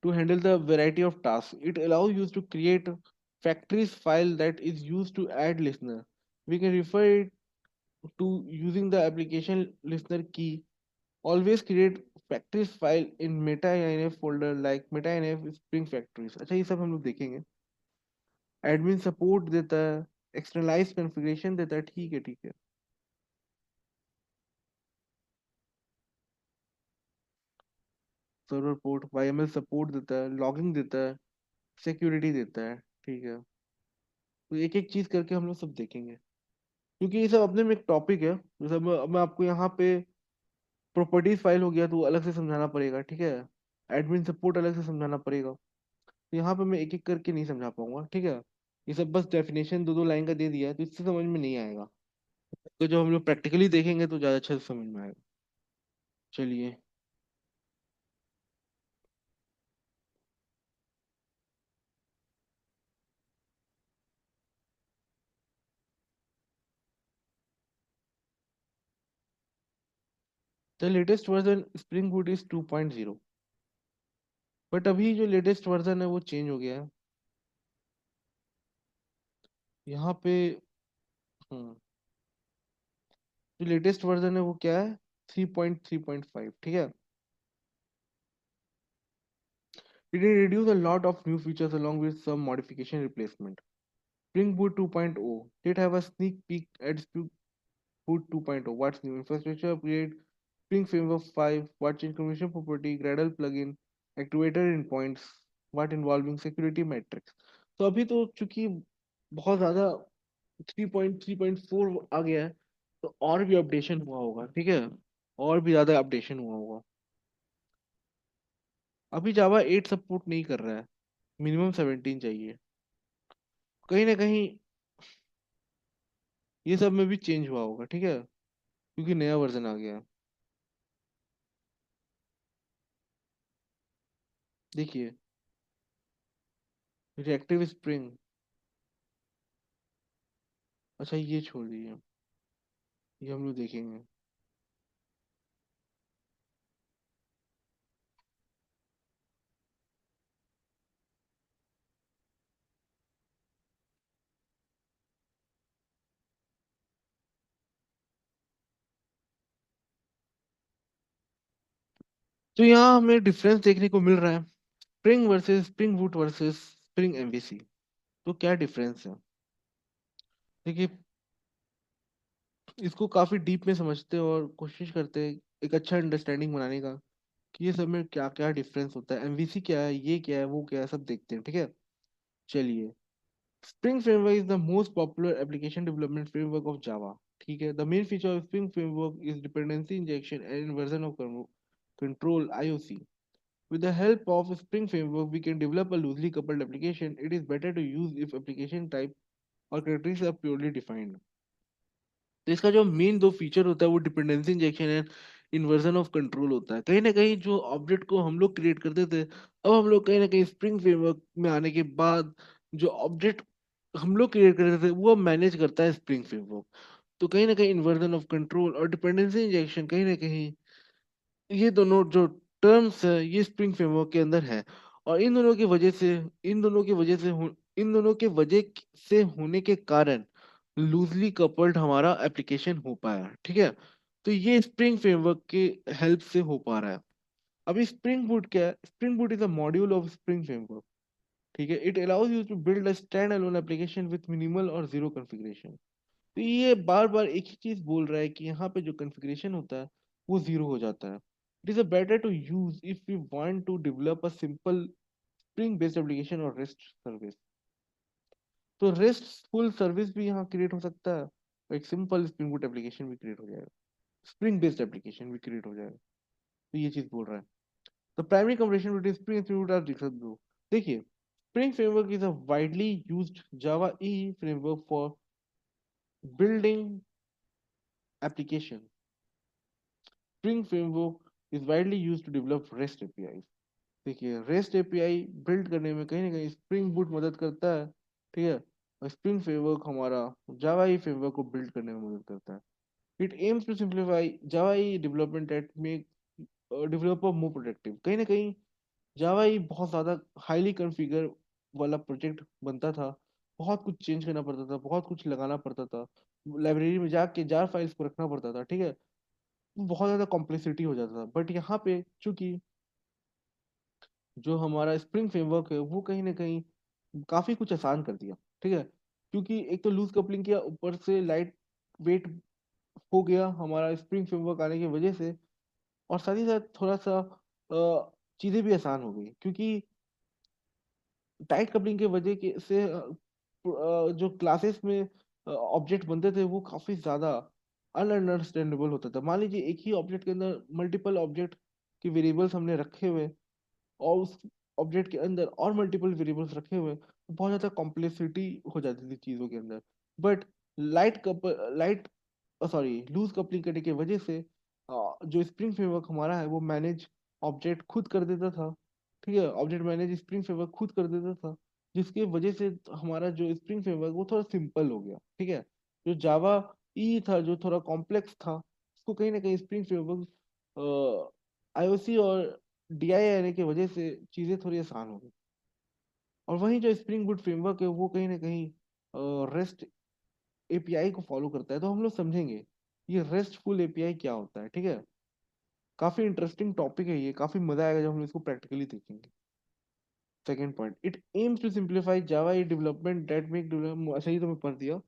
To handle the variety of tasks, it allows you to create factories file that is used to add listener. We can refer it to using the application listener key. Always create factories file in meta-inf folder like meta-inf spring factories। अच्छा, ये सब हम लोग देखेंगे। Admin support देता है, externalise configuration देता है, ठीक है, ठीक है। सर्वर पोर्ट, वाईएमएल सपोर्ट देता है, लॉगिंग देता है, सिक्योरिटी देता है, ठीक है। तो एक एक चीज करके हम लोग सब देखेंगे, क्योंकि ये सब अपने में एक टॉपिक है। जैसे मैं आपको यहाँ पे प्रॉपर्टीज फाइल हो गया तो अलग से समझाना पड़ेगा, ठीक है। एडमिन सपोर्ट अलग से समझाना पड़ेगा। तो यहाँ पे मैं एक एक करके नहीं समझा पाऊंगा, ठीक है। ये सब बस डेफिनेशन दो दो लाइन का दे दिया है तो इससे समझ में नहीं आएगा। तो जब हम लोग प्रैक्टिकली देखेंगे तो ज्यादा अच्छे से समझ में आएगा। चलिए। The latest version spring boot is 2.0, but अभी जो लेटेस्ट वर्जन है वो चेंज हो गया है यहाँ पे। हम्म जो लेटेस्ट वर्जन है वो क्या है, 3.3.5, ठीक है। It introduced a lot of new features along with some modification replacement. Spring Boot 2.0 did have a sneak peek at Spring Boot 2.0. What's new? Infrastructure upgrade, Spring Framework 5, what change commission property, Gradle plugin, activator endpoints, what involving security metrics. तो अभी तो चूंकि बहुत ज़्यादा 3.3.4 आ गया है, तो और भी अपडेशन हुआ होगा, ठीक है, और भी ज़्यादा अपडेशन हुआ होगा। अभी जावा 8 सपोर्ट नहीं कर रहा है, मिनिमम 17 चाहिए। कहीं ना कहीं ये सब में भी चेंज हुआ होगा, ठीक है, क्योंकि नया वर्जन आ गया है। देखिए, रिएक्टिव स्प्रिंग, अच्छा ये छोड़ दीजिए, ये हम लोग देखेंगे। तो यहाँ हमें डिफरेंस देखने को मिल रहा है, spring versus spring boot versus spring MVC. तो क्या डिफरेंस है, देखिए, इसको काफी डीप में समझते हैं और कोशिश करते हैं एक अच्छा अंडरस्टैंडिंग बनाने का, कि ये सब में क्या क्या डिफरेंस होता है, एमवीसी क्या है, ये क्या है, वो क्या है, सब देखते हैं, ठीक है। चलिए, Spring Framework is the most popular application development framework of Java. ठीक है, the main feature of Spring Framework is dependency injection and inversion of control IOC. With the help of Spring Framework, we can develop a loosely coupled application. It is better to use if application type or characteristics are purely defined. तो इसका जो main दो feature होता है वो dependency injection and inversion of control होता है। कहीं ना कहीं जो ऑब्जेक्ट को हम लोग क्रिएट करते थे, अब हम लोग कहीं ना कहीं स्प्रिंग फ्रेमवर्क में आने के बाद जो ऑब्जेक्ट हम लोग क्रिएट करते थे वो मैनेज करता है स्प्रिंग फ्रेमवर्क। तो कहीं ना कहीं इन्वर्जन ऑफ कंट्रोल और डिपेंडेंसी इंजेक्शन कहीं ना कहीं, ये दोनों जो टर्म्स है ये स्प्रिंग फ्रेमवर्क के अंदर है। और इन दोनों की वजह से इन दोनों के वजह से होने के कारण लूजली कपल्ड हमारा एप्लीकेशन हो पाया, ठीक है। तो ये स्प्रिंग फ्रेमवर्क के हेल्प से हो पा रहा है। अभी स्प्रिंग बूट क्या है, spring boot is a module of spring framework, ठीक है। It allows you to build a stand alone application with minimal और जीरो कॉन्फ़िगरेशन। तो ये बार बार एक ही चीज बोल रहा है कि यहाँ पे जो कॉन्फ़िगरेशन होता है वो जीरो हो जाता है। It is a better to use if you want to develop a simple spring based application और रेस्ट सर्विस। तो रेस्ट फुल सर्विस भी यहाँ क्रिएट हो सकता है, और एक सिंपल स्प्रिंग बूट एप्लीकेशन भी क्रिएट हो जाएगा, स्प्रिंग बेस्ड एप्लीकेशन भी क्रिएट हो जाएगा। तो ये चीज बोल रहा है। The primary comparison between spring spring boot are दिक्कत ब्रो। देखिए, spring framework is a widely used Java E framework for building application. Spring Framework is widely used to develop REST APIs. देखिए, REST API बिल्ड करने में कहीं ना कहीं Spring Boot मदद करता है, ठीक है। और Spring Framework हमारा Java E फ्रेमवर्क को बिल्ड करने में मदद करता है। It aims to simplify Java E development that make developer more productive. कहीं ना कहीं Java E बहुत ज़्यादा हाईली कॉन्फ़िगर वाला प्रोजेक्ट बनता था, बहुत कुछ चेंज करना पड़ता था, बहुत कुछ लगाना पड़ता था, लाइब्रेरी में जाके जार फाइल्स को रखना पड़ता था, ठीक है। बहुत ज्यादा कॉम्प्लेक्सिटी हो जाता था। बट यहाँ पे चूंकि जो हमारा स्प्रिंग फ्रेमवर्क है वो कहीं ना कहीं काफी कुछ आसान कर दिया, ठीक है। क्योंकि एक तो लूज कपलिंग किया, ऊपर से लाइट वेट हो गया हमारा स्प्रिंग फ्रेमवर्क आने की वजह से। और साथ ही साथ थोड़ा सा चीजें भी आसान हो गई, क्योंकि टाइट कपलिंग के वजह के से जो क्लासेस में ऑब्जेक्ट बनते थे वो काफी ज्यादा अनअंडरस्टैंडेबल होता था। मान लीजिए एक ही ऑब्जेक्ट के अंदर मल्टीपल ऑब्जेक्ट के वेरिएबल्स हमने रखे हुए, और उस ऑब्जेक्ट के अंदर और मल्टीपल वेरिएबल्स रखे हुए, तो बहुत ज़्यादा कॉम्प्लेक्सिटी हो जाती थी चीज़ों के अंदर। But light sorry loose coupling करने की वजह से जो स्प्रिंग फ्रेमवर्क हमारा है वो मैनेज ऑब्जेक्ट खुद कर देता था, ठीक है। ऑब्जेक्ट मैनेज स्प्रिंग फ्रेमवर्क खुद कर देता था, जिसकी वजह से हमारा जो स्प्रिंग फ्रेमवर्क वो थोड़ा सिंपल हो गया, ठीक है। जो जावा ई था जो थोड़ा कॉम्प्लेक्स था, उसको कहीं ना कहीं स्प्रिंग फ्रेमवर्क आईओसी और डीआई आने की वजह से चीज़ें थोड़ी आसान हो गई। और वहीं जो स्प्रिंग बूट फ्रेमवर्क है वो कहीं ना कहीं रेस्ट एपीआई को फॉलो करता है। तो हम लोग समझेंगे ये रेस्टफुल एपीआई क्या होता है, ठीक है। काफी इंटरेस्टिंग टॉपिक है ये, काफी मजा आएगा जब हम इसको प्रैक्टिकली देखेंगे। Second point, it aims to simplify Java E development that make develop, सही तो मैं पढ़ दिया।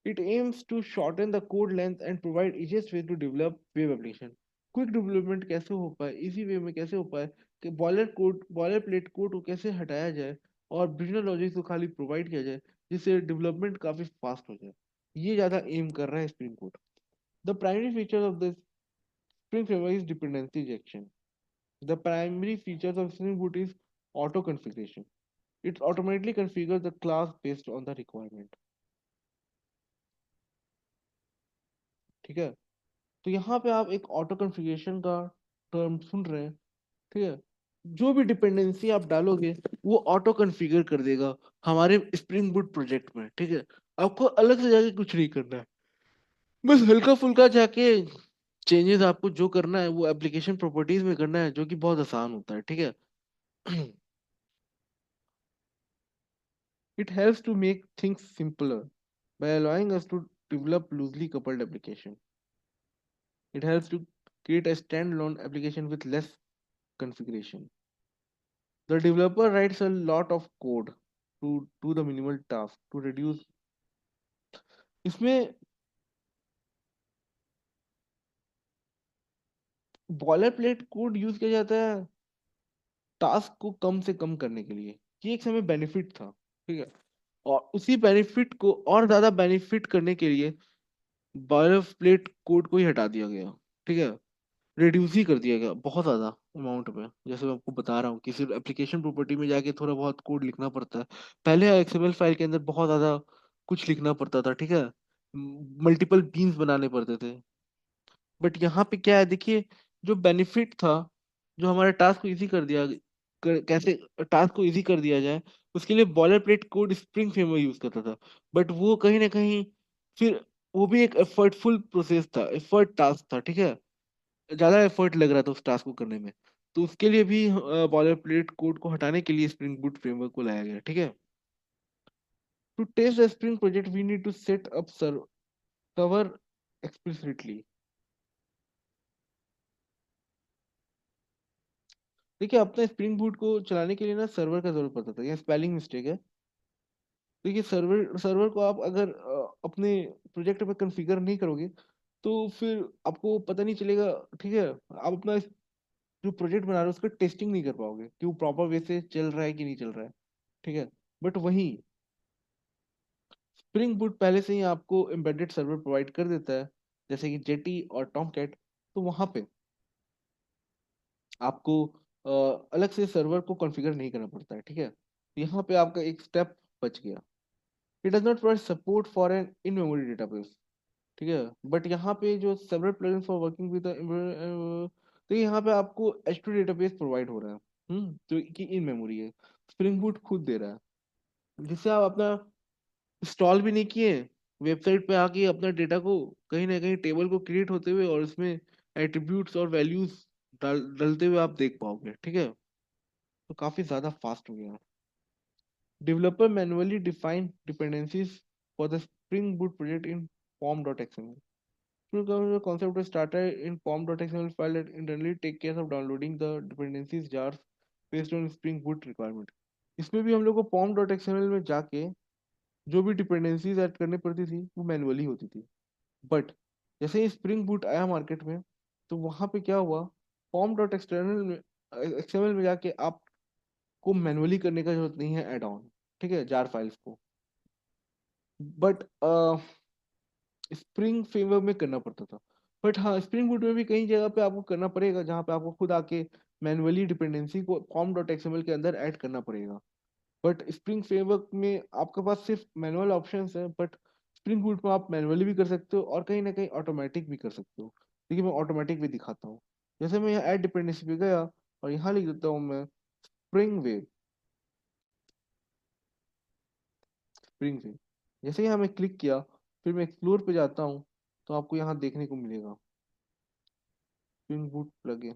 It aims to shorten the code length and provide easiest way to develop web application. Quick development कैसे हो पाए, इजी वे में कैसे हो पाए, कि बॉयलर प्लेट कोड को कैसे हटाया जाए और बिजनेस लॉजिक को खाली प्रोवाइड किया जाए, जिससे डेवलपमेंट काफी फास्ट हो जाए। ये ज्यादा एम कर रहा है spring code. The primary feature of the spring framework is dependency injection. The primary features of Spring Boot is auto configuration. It automatically configures the class based on the requirement. ठीक है। तो यहाँ पे आप एक ऑटो कॉन्फ़िगरेशन का term सुन रहे हैं, ठीक है। जो भी डिपेंडेंसी आप डालोगे वो ऑटो कॉन्फ़िगर कर देगा हमारे स्प्रिंग बूट प्रोजेक्ट में, ठीक है। आपको अलग से जाके कुछ नहीं करना है, बस हल्का फुल्का जाके चेंजेस आपको जो करना है वो एप्लीकेशन प्रॉपर्टीज में करना है, जो कि बहुत आसान होता है, ठीक है। It helps to make things simpler by allowing us to develop loosely coupled application. It helps to create a standalone application with less configuration. The developer writes a lot of code to do the minimal task to reduce। इसमें boiler plate code use किया जाता है task को कम से कम करने के लिए। ये एक समय बेनिफिट था, ठीक है। और उसी बेनिफिट को और ज्यादा बेनिफिट करने के लिए बॉयलर प्लेट कोड को ही हटा दिया गया, ठीक है। रिड्यूस ही कर दिया गया बहुत ज्यादा अमाउंट में। जैसे मैं आपको बता रहा हूँ कि सिर्फ एप्लीकेशन प्रॉपर्टी में जाके थोड़ा बहुत कोड लिखना पड़ता है। पहले एक्सएमएल फाइल के अंदर बहुत ज्यादा कुछ लिखना पड़ता था, ठीक है। मल्टीपल बीन्स बनाने पड़ते थे। बट यहाँ पे क्या है देखिए, जो बेनिफिट था, जो हमारे टास्क को इजी कर दिया, कैसे टास्क को इजी कर दिया जाए, उसके लिए boiler plate code spring framework use करता था। बट वो कहीं ना कहीं फिर वो भी एक एफर्टफुल प्रोसेस था, एफर्ट टास्क था, ठीक है। ज्यादा एफर्ट लग रहा था उस टास्क को करने में। तो उसके लिए भी बॉयलर प्लेट कोड को हटाने के लिए स्प्रिंग बूट फ्रेमवर्क को लाया गया, ठीक है। To test the spring project we need to set up server explicitly. देखिए अपने स्प्रिंग बूट को चलाने के लिए ना सर्वर का जरूरत पड़ता था, ये स्पेलिंग मिस्टेक है। देखिए सर्वर सर्वर को आप अगर अपने प्रोजेक्ट में कॉन्फ़िगर नहीं करोगे तो फिर आपको पता नहीं चलेगा, ठीक है। आप अपना जो प्रोजेक्ट बना रहे हो उसका टेस्टिंग नहीं कर पाओगे कि वो प्रॉपर वे से चल रहा है कि नहीं चल रहा है, ठीक है। बट वहीं स्प्रिंग बूट पहले से ही आपको एम्बेडेड सर्वर प्रोवाइड कर देता है, जैसे कि जेटी और टॉमकैट। तो वहां पे आपको अलग से सर्वर को कॉन्फ़िगर नहीं करना पड़ता है, ठीक है। तो यहाँ पे आपका एक स्टेप बच गया। It does not provide support for an in memory database, ठीक है। बट यहाँ पे जो several plugins for working with तो यहाँ पे आपको H2 डेटाबेस प्रोवाइड हो रहा है, तो कि इन मेमोरी है, स्प्रिंग बूट खुद दे रहा है, जिससे आप अपना इंस्टॉल भी नहीं किए, वेबसाइट पे आके अपना डेटा को कहीं ना कहीं टेबल को क्रिएट होते हुए और उसमें एट्रीब्यूट्स और वैल्यूज डालते हुए आप देख पाओगे, ठीक है। तो काफी ज्यादा फास्ट हो गया। Developer manually define dependencies for the spring boot project in pom.xml। The concept was started in pom.xml file that internally take care of downloading the dependencies jars based on Spring Boot requirement। इसमें भी हम लोग को pom.xml में जाके जो भी dependencies add करनी पड़ती थी वो मैनुअली होती थी। बट जैसे ही स्प्रिंग बूट आया मार्केट में, तो वहां पे क्या हुआ, पॉम डॉट एक्सटर्नल में एक्सएमएल में जाके आपको मैनुअली करने का जरूरत नहीं है ऐड ऑन, ठीक है, जार फाइल्स को। बट स्प्रिंग फ्रेमवर्क में करना पड़ता था। बट हाँ स्प्रिंग बूट में भी कई जगह पे आपको करना पड़ेगा जहाँ पे आपको खुद आके मैनुअली डिपेंडेंसी को पॉम डॉट एक्सएमएल के अंदर ऐड करना पड़ेगा। बट स्प्रिंग फ्रेमवर्क में आपके पास सिर्फ मैनुअल ऑप्शंस है, बट स्प्रिंग बूट में आप मैनुअली भी कर सकते हो और कहीं ना कहीं ऑटोमेटिक भी कर सकते हो। देखिए मैं ऑटोमेटिक भी दिखाता हूँ। जैसे मैं यहाँ ऐड डिपेंडेंसी पे गया और यहाँ लिख देता हूँ मैं स्प्रिंग वेव। स्प्रिंग वेव जैसे यहाँ मैं क्लिक किया, फिर मैं एक्सप्लोर पे जाता हूँ, तो आपको यहाँ देखने को मिलेगा spring boot plugin.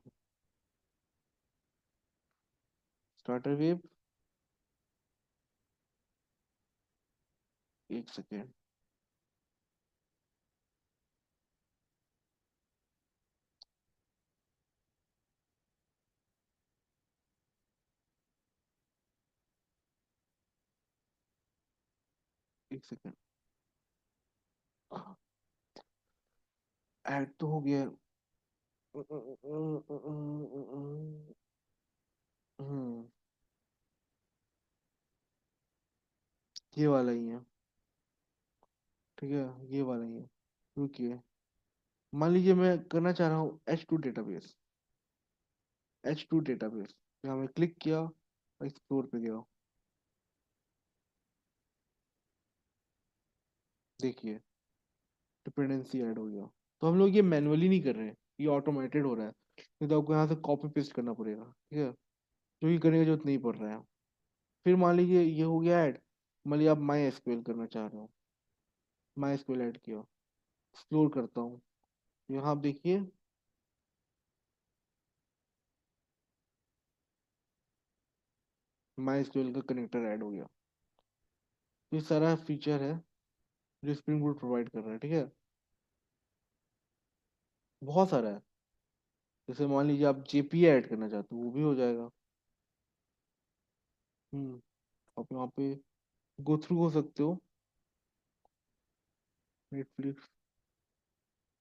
Starter web. एक सेकेंड। एक सेकेंड। ऐड तो हो गया। हम्म। ये वाला ही है। ठीक है, ये वाला ही है। रुकिए। मान लीजिए मैं करना चाह रहा हूँ H2 डेटाबेस। H2 database. यहाँ मैं क्लिक किया, एक्सप्लोर पे गया। देखिए, डिपेंडेंसी ऐड हो गया। तो हम लोग ये मैनुअली नहीं कर रहे हैं, ये ऑटोमेटेड हो रहा है। नहीं तो आपको यहाँ से कॉपी पेस्ट करना पड़ेगा, ठीक है, जो ये करने की जरूरत नहीं पड़ रहा है। फिर मान लीजिए ये हो गया ऐड। मान लीजिए आप माई एसक्यूएल करना चाह रहे हो। माई एसक्यूएल ऐड किया। एक्सप्लोर करता हूँ। यहाँ आप देखिए। माई एसक्यूएल का कनेक्टर ऐड हो गया। ये सारा फीचर है जो स्प्रिंग बूट प्रोवाइड कर रहा है, ठीक है। बहुत सारा है। जैसे मान लीजिए आप जेपी ऐड करना चाहते हो, वो भी हो जाएगा। आप यहाँ पे गो थ्रू हो सकते हो। नेटफ्लिक्स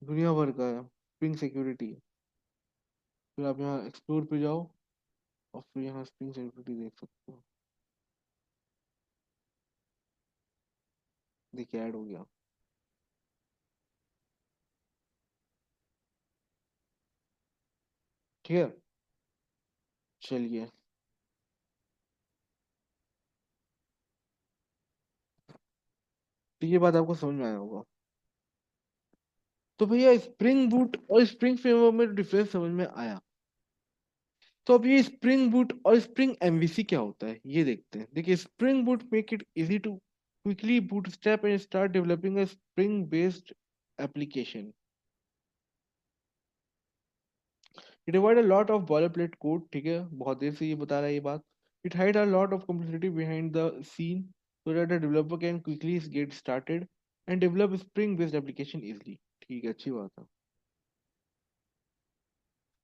दुनिया भर का है। Spring security. फिर आप यहाँ एक्सप्लोर पे जाओ और फिर यहाँ स्प्रिंग सिक्योरिटी देख सकते हो। देखिए ऐड हो गया। ठीक है। चलिए। तो ये बात आपको समझ में आया होगा। तो भैया स्प्रिंग बूट और स्प्रिंग फ्रेमवर्क में डिफरेंस समझ में आया। तो अब ये स्प्रिंग बूट और स्प्रिंग एमवीसी क्या होता है ये देखते हैं। देखिए, spring boot make it easy to quickly bootstrap and start developing a spring based application. It avoid a lot of boilerplate code, ठीक है, बहुत देर से ये बता रहा है ये बात। It hide a lot of complexity behind the scene so that a developer can quickly get started and develop spring based application easily। ठीक है, अच्छी बात है।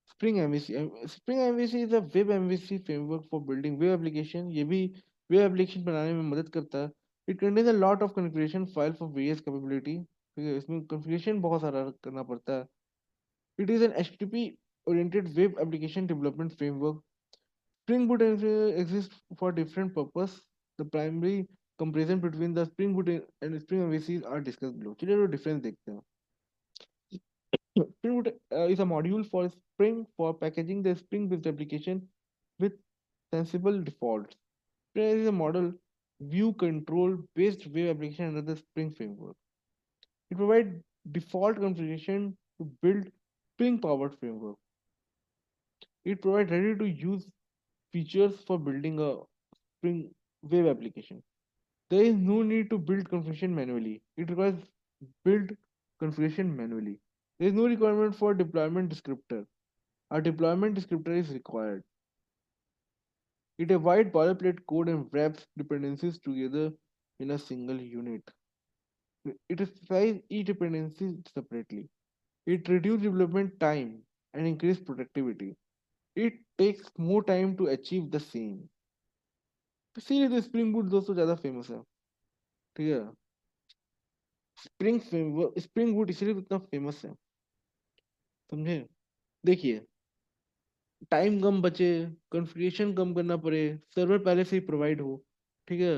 Spring MVC. Spring MVC is a web MVC framework for building web application. ये भी web application बनाने में मदद करता है। It contains a lot of configuration file for various capability, ठीक है, इसमें कॉन्फ़िगरेशन बहुत सारा करना पड़ता है। It is an HTTP oriented web application development framework। Spring Boot exists for different purpose। The primary comparison between the Spring Boot and Spring MVCs are discussed below। चलिए तो difference देखते हैं। Spring Boot is a module for Spring for packaging the Spring-based application with sensible defaults। Spring is a model view control-based web application under the Spring framework। It provides default configuration to build Spring-powered framework। It provides ready-to-use features for building a Spring web application। There is no need to build configuration manually. It requires build configuration manually। There is no requirement for deployment descriptor। A deployment descriptor is required। It avoids boilerplate code and wraps dependencies together in a single unit। It specifies each dependency separately। It reduces development time and increases productivity। It takes more time to achieve the same। इसीलिए तो spring boot दोस्तों ज्यादा famous है, ठीक है। Spring boot इसलिए तो इतना फेमस है, समझे। देखिए, टाइम कम बचे, कॉन्फ़िगरेशन कम करना पड़े, सर्वर पहले से ही प्रोवाइड हो, ठीक है।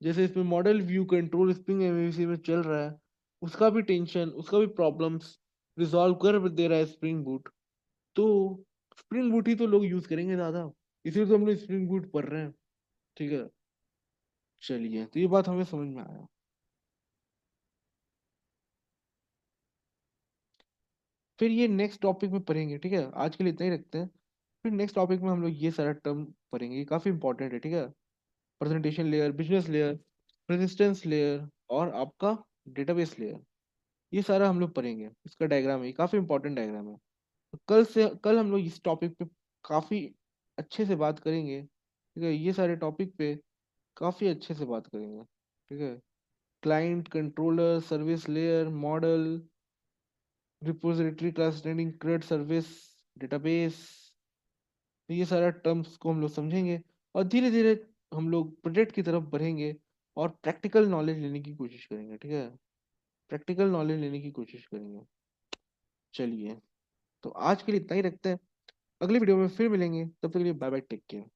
जैसे इसमें model view control spring MVC में चल रहा है, उसका भी टेंशन, उसका भी प्रॉब्लम्स रिजॉल्व कर दे रहा है स्प्रिंग बूट। तो स्प्रिंग बूट ही तो लोग यूज करेंगे ज्यादा, इसलिए तो हम लोग स्प्रिंग बूट पढ़ रहे हैं, ठीक है। चलिए, तो ये बात हमें समझ में आया। फिर ये नेक्स्ट टॉपिक में पढ़ेंगे, ठीक है, आज के लिए इतना ही रखते हैं। फिर नेक्स्ट टॉपिक में हम लोग ये सारा टर्म पढ़ेंगे, ये काफी इंपॉर्टेंट है, ठीक है। Presentation layer, business layer, resistance layer और आपका डेटाबेस लेयर, ये सारा हम लोग पढ़ेंगे। इसका डायग्राम है, ये काफी इंपॉर्टेंट डायग्राम है। तो कल हम लोग इस टॉपिक पे काफी अच्छे से बात करेंगे, ठीक है, ये सारे टॉपिक पे काफी अच्छे से बात करेंगे, ठीक है। Client controller, service layer model, repository translating crud service, database, तो ये सारा टर्म्स को हम लोग समझेंगे, और धीरे धीरे हम लोग प्रोजेक्ट की तरफ बढ़ेंगे और प्रैक्टिकल नॉलेज लेने की कोशिश करेंगे, ठीक है। प्रैक्टिकल नॉलेज लेने की कोशिश करेंगे। चलिए, तो आज के लिए इतना ही रखते हैं। अगली वीडियो में फिर मिलेंगे, तब तक के लिए बाय बाय, टेक केयर।